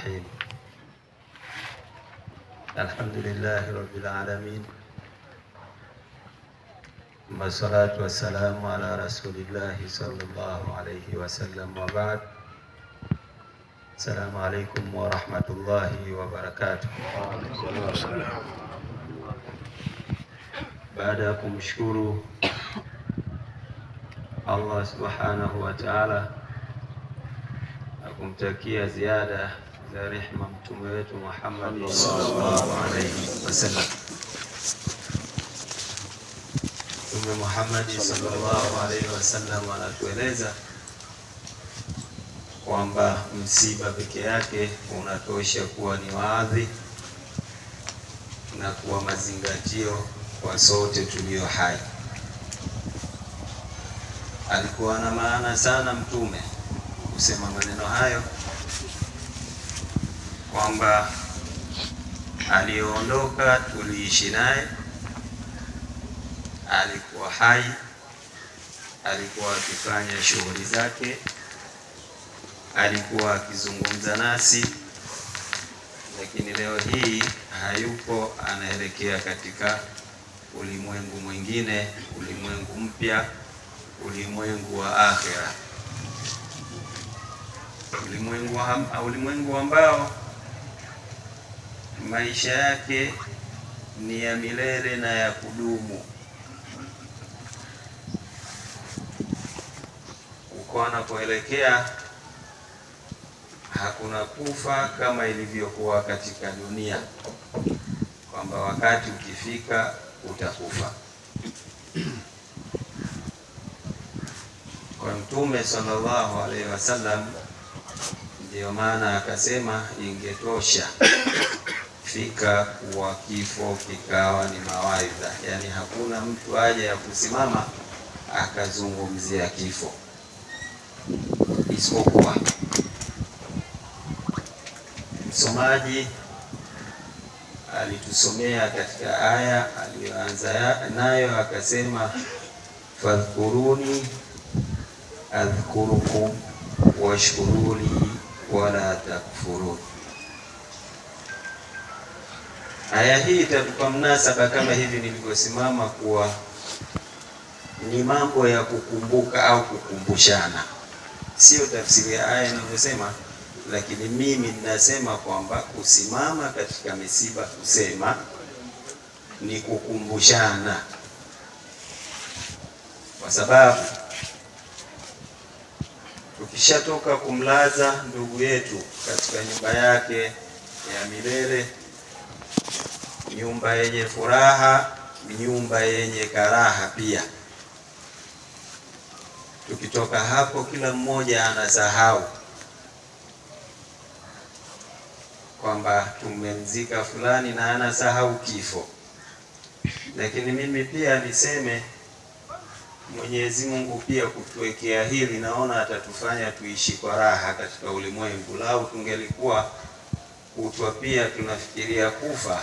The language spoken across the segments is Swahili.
الرحيم. الحمد لله رب العالمين، والصلاة والسلام على رسول الله صلى الله عليه وسلم، وبعد. السلام عليكم ورحمة الله وبركاته. Baada ya kumshukuru Allah subhanahu wa ta'ala na kumtakia ziada za rehema mtume wetu Muhammad sallallahu alayhi wasallam, Mtume Muhammad sallallahu alayhi wasallam anatueleza kwamba msiba peke yake unatosha kuwa ni waadhi na kuwa mazingatio kwa sote tulio hai. Alikuwa na maana sana mtume kusema maneno hayo, kwamba aliondoka tuliishi naye, alikuwa hai, alikuwa akifanya shughuli zake, alikuwa akizungumza nasi, lakini leo hii hayupo, anaelekea katika ulimwengu mwingine, ulimwengu mpya, ulimwengu wa akhera, ulimwengu ambao maisha yake ni ya milele na ya kudumu. Uko anapoelekea hakuna kufa kama ilivyokuwa katika dunia, kwamba wakati ukifika utakufa. Kwa Mtume sallallahu alaihi wasallam, ndio maana akasema ingetosha fika kuwa kifo kikawa ni mawaidha, yani hakuna mtu haja ya kusimama akazungumzia kifo, isipokuwa msomaji alitusomea katika aya aliyoanza nayo, akasema fadhkuruni adhkurukum washkuruni wala takfurun. Aya hii itatupa mnasaba kama hivi nilivyosimama, kuwa ni mambo ya kukumbuka au kukumbushana. Sio tafsiri ya aya inavyosema, lakini mimi ninasema kwamba kusimama katika misiba kusema ni kukumbushana, kwa sababu tukishatoka kumlaza ndugu yetu katika nyumba yake ya milele, nyumba yenye furaha, nyumba yenye karaha pia, tukitoka hapo kila mmoja anasahau kwamba tumemzika fulani na anasahau kifo. Lakini mimi pia niseme, Mwenyezi Mungu pia kutuwekea hili, naona atatufanya tuishi kwa raha katika ulimwengu. Lau tungelikuwa kutwa pia tunafikiria kufa,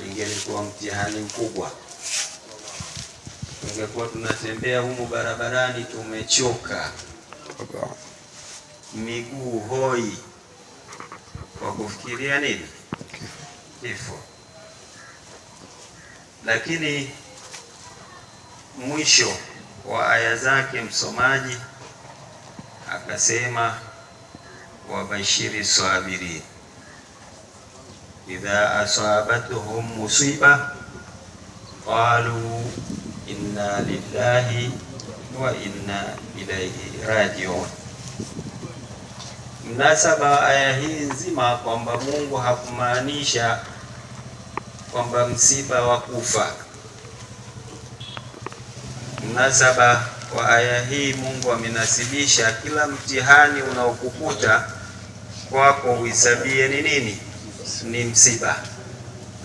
ingelikuwa mtihani mkubwa. Tungekuwa tunatembea humu barabarani tumechoka, miguu hoi, kwa kufikiria nini? Kifo. Lakini mwisho wa aya zake msomaji akasema wabashiri sabirin idha asabatuhum musiba qalu inna lillahi wa inna ilaihi rajiun. Mnasaba aya hii nzima kwamba Mungu hakumaanisha kwamba msiba wa kufa. Mnasaba wa aya hii, Mungu amenasibisha kila mtihani unaokukuta kwako uhisabie ni nini? Ni msiba.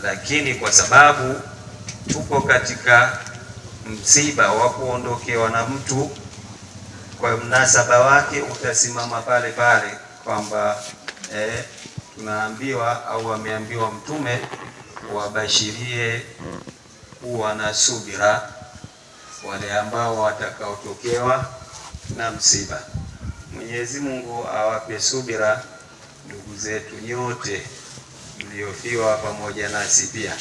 Lakini kwa sababu tuko katika msiba wa kuondokewa na mtu, kwa mnasaba wake utasimama pale pale, kwamba tunaambiwa au ameambiwa Mtume wabashirie kuwa na subira wale ambao watakaotokewa na msiba. Mwenyezi Mungu awape subira ndugu ndugu zetu nyote mliofiwa pamoja nasi pia.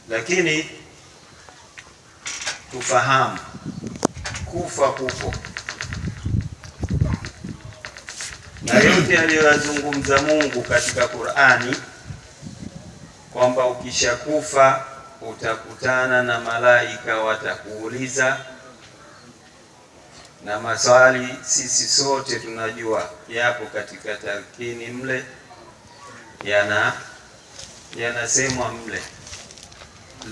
Lakini tufahamu kufa kupo, na yote aliyozungumza Mungu katika Qur'ani kwamba ukishakufa utakutana na malaika watakuuliza, na maswali sisi sote tunajua yapo katika talkini mle, yanasemwa mle.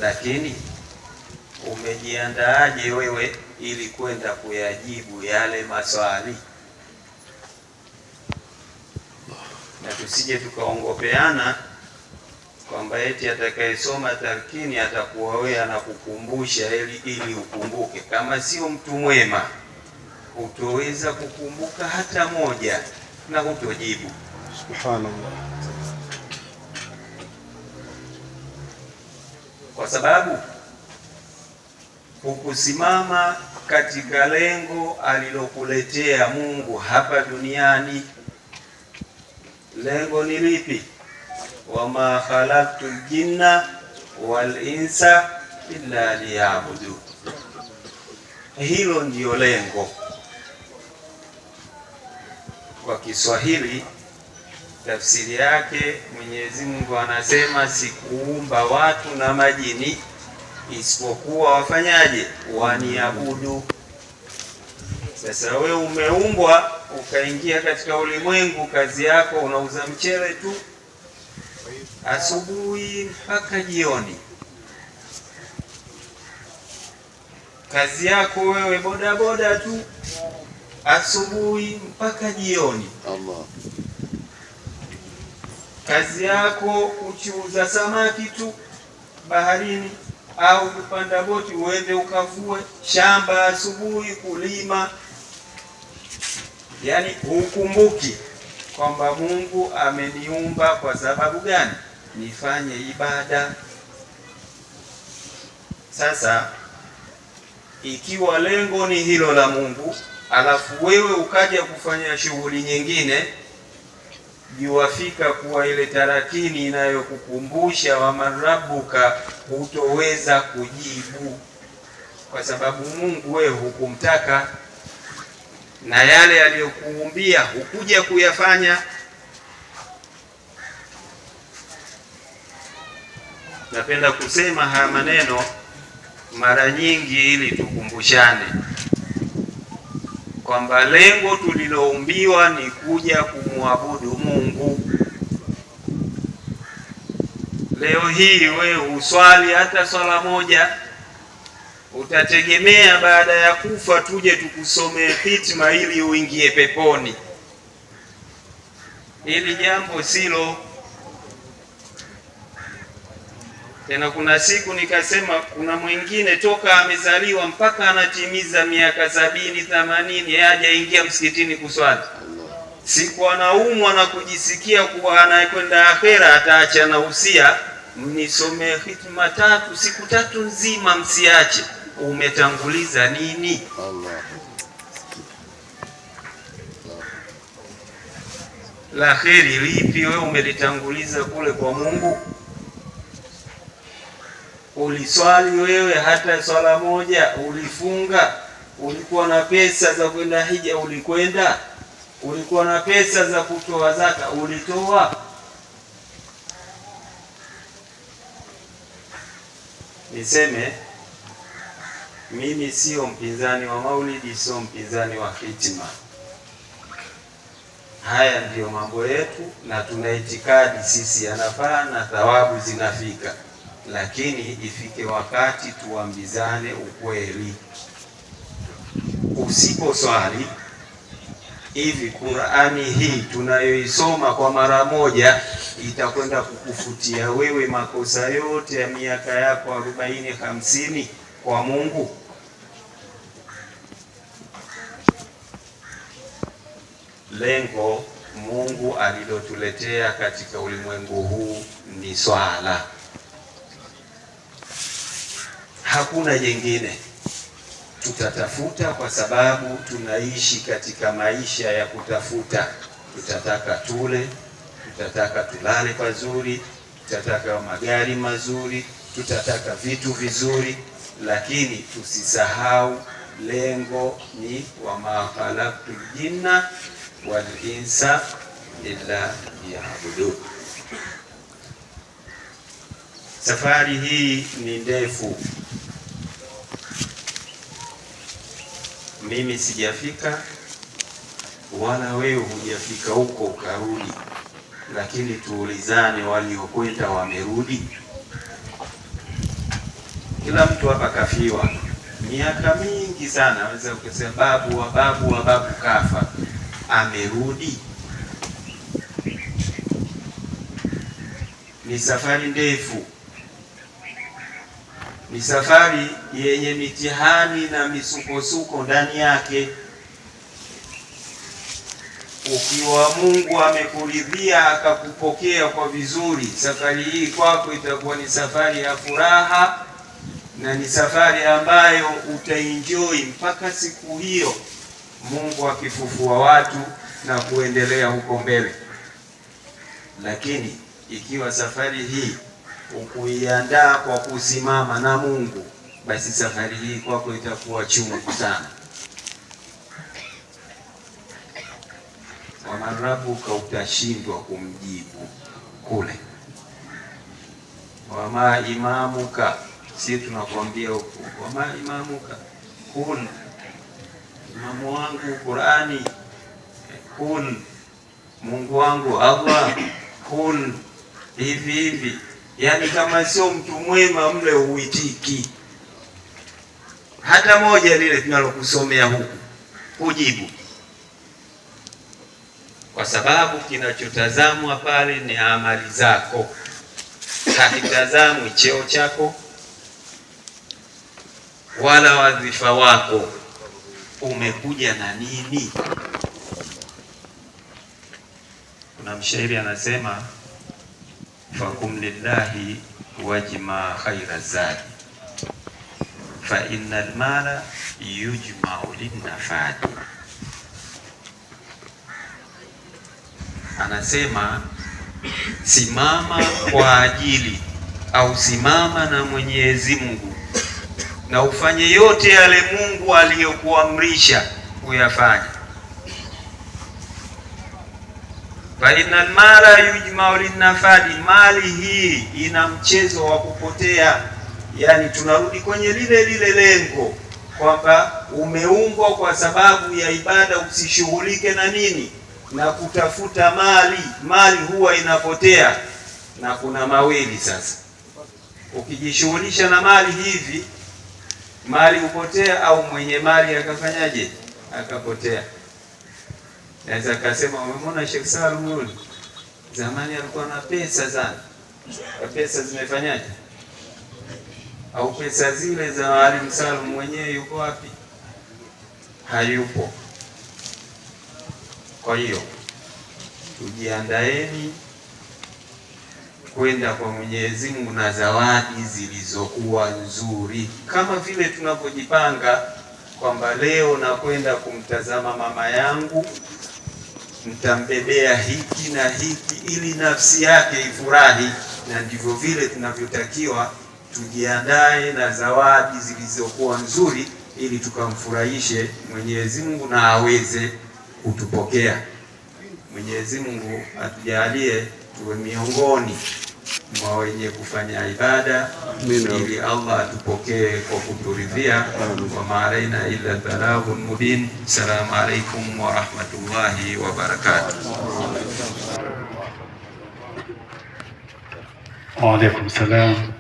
Lakini umejiandaaje wewe ili kwenda kuyajibu yale maswali? Na tusije tukaongopeana kwamba eti atakayesoma talkini atakuwa wewe anakukumbusha ili ukumbuke. Kama sio mtu mwema hutoweza kukumbuka hata moja na hutojibu. Subhanallah. Kwa sababu hukusimama katika lengo alilokuletea Mungu hapa duniani. Lengo ni lipi? Wama khalaqtul jinna wal insa illa liya'budu. Hilo ndio lengo. Kwa Kiswahili tafsiri yake Mwenyezi Mungu anasema sikuumba watu na majini isipokuwa wafanyaje? Waniabudu. Sasa wewe umeumbwa ukaingia katika ulimwengu, kazi yako unauza mchele tu asubuhi mpaka jioni. Kazi yako wewe bodaboda tu asubuhi mpaka jioni. Allah. Kazi yako kuchuuza samaki tu baharini, au kupanda boti uende ukavue, shamba asubuhi kulima. Yani hukumbuki kwamba Mungu ameniumba kwa sababu gani? Nifanye ibada. Sasa ikiwa lengo ni hilo la Mungu, alafu wewe ukaja kufanya shughuli nyingine, jiwafika kuwa ile tarakini inayokukumbusha wa marabuka hutoweza kujibu, kwa sababu Mungu wewe hukumtaka, na yale aliyokuumbia hukuja kuyafanya. Napenda kusema haya maneno mara nyingi ili tukumbushane kwamba lengo tuliloumbiwa ni kuja kumwabudu Mungu. Leo hii wewe uswali hata swala moja, utategemea baada ya kufa tuje tukusomee hitima ili uingie peponi. Hili jambo silo. Tena kuna siku nikasema kuna mwingine toka amezaliwa mpaka anatimiza miaka 70 80 hajaingia msikitini kuswali. Siku anaumwa na kujisikia kuwa anakwenda akhera, ataacha na usia, mnisomee hitima 3 siku 3 nzima msiache. Umetanguliza nini? Allah. La kheri lipi wewe umelitanguliza kule kwa Mungu? Uliswali wewe hata swala moja? Ulifunga? Ulikuwa na pesa za kwenda hija? Ulikwenda? Ulikuwa na pesa za kutoa zaka? Ulitoa? Niseme mimi sio mpinzani wa maulidi, sio mpinzani wa hitima. Haya ndiyo mambo yetu, na tuna itikadi sisi yanafaa na thawabu zinafika, lakini ifike wakati tuambizane ukweli. Usiposwali hivi, Qur'ani hii tunayoisoma kwa mara moja itakwenda kukufutia wewe makosa yote ya miaka yako 40 50 kwa Mungu. Lengo Mungu alilotuletea katika ulimwengu huu ni swala, hakuna jingine. tutatafuta kwa sababu tunaishi katika maisha ya kutafuta. Tutataka tule, tutataka tulale pazuri, tutataka magari mazuri, tutataka vitu vizuri, lakini tusisahau lengo ni wama khalaqtul jinna wal insa illa liya'budun. Safari hii ni ndefu. Mimi sijafika wala wewe hujafika huko ukarudi, lakini tuulizane, waliokwenda wamerudi? Kila mtu hapa kafiwa miaka mingi sana, naweza kusema babu wa babu wa babu kafa, amerudi? Ni safari ndefu, ni safari yenye mitihani na misukosuko ndani yake. Ukiwa Mungu amekuridhia akakupokea kwa vizuri, safari hii kwako itakuwa ni safari ya furaha na ni safari ambayo utaenjoy mpaka siku hiyo Mungu akifufua watu na kuendelea huko mbele. Lakini ikiwa safari hii ukuiandaa kwa kusimama na Mungu, basi safari hii kwako itakuwa chungu sana. Wamarabuka, utashindwa kumjibu kule. Wama imamuka, si tunakwambia huko, wama imamuka kul, imamu wangu Qur'ani, kul, Mungu wangu Allah, kul, hivi hivi. Yani kama sio mtu mwema mle uitiki hata moja lile tunalokusomea huku kujibu, kwa sababu kinachotazamwa pale ni amali zako, hakitazamwi cheo chako wala wadhifa wako. Umekuja na nini? Kuna mshairi anasema, fakum lillahi wajma khaira zadi fa innal mala yujma'u linnafadi. Anasema simama kwa ajili au simama na Mwenyezi Mungu na ufanye yote yale Mungu aliyokuamrisha uyafanye. Fa innal mala yujma'u linnafadi, mali hii ina mchezo wa kupotea. Yani tunarudi kwenye lile lengo kwamba umeumbwa kwa sababu ya ibada, usishughulike na nini? Na kutafuta mali. Mali huwa inapotea, na kuna mawili sasa. Ukijishughulisha na mali hivi, mali hupotea, au mwenye mali akafanyaje? Akapotea. Naweza kusema, umemwona Sheikh Salum zamani alikuwa na pesa sana, pesa zimefanyaje? Au pesa zile za Mwalimu Salum mwenyewe yuko wapi? Hayupo. Kwa hiyo tujiandaeni kwenda kwa Mwenyezi Mungu na zawadi zilizokuwa nzuri, kama vile tunapojipanga kwamba leo nakwenda kumtazama mama yangu, nitambebea hiki na hiki ili nafsi yake ifurahi. Na ndivyo vile tunavyotakiwa tujiandae na zawadi zilizokuwa nzuri ili tukamfurahishe Mwenyezi Mungu na aweze kutupokea. Mwenyezi Mungu atujalie tuwe miongoni mwa wenye kufanya ibada, ili Allah atupokee kwa kuturidhia. Wa ma'alaina illa al-balaghul mubin. Assalamu alaykum wa rahmatullahi wa barakatuh. Wa alaykum salam.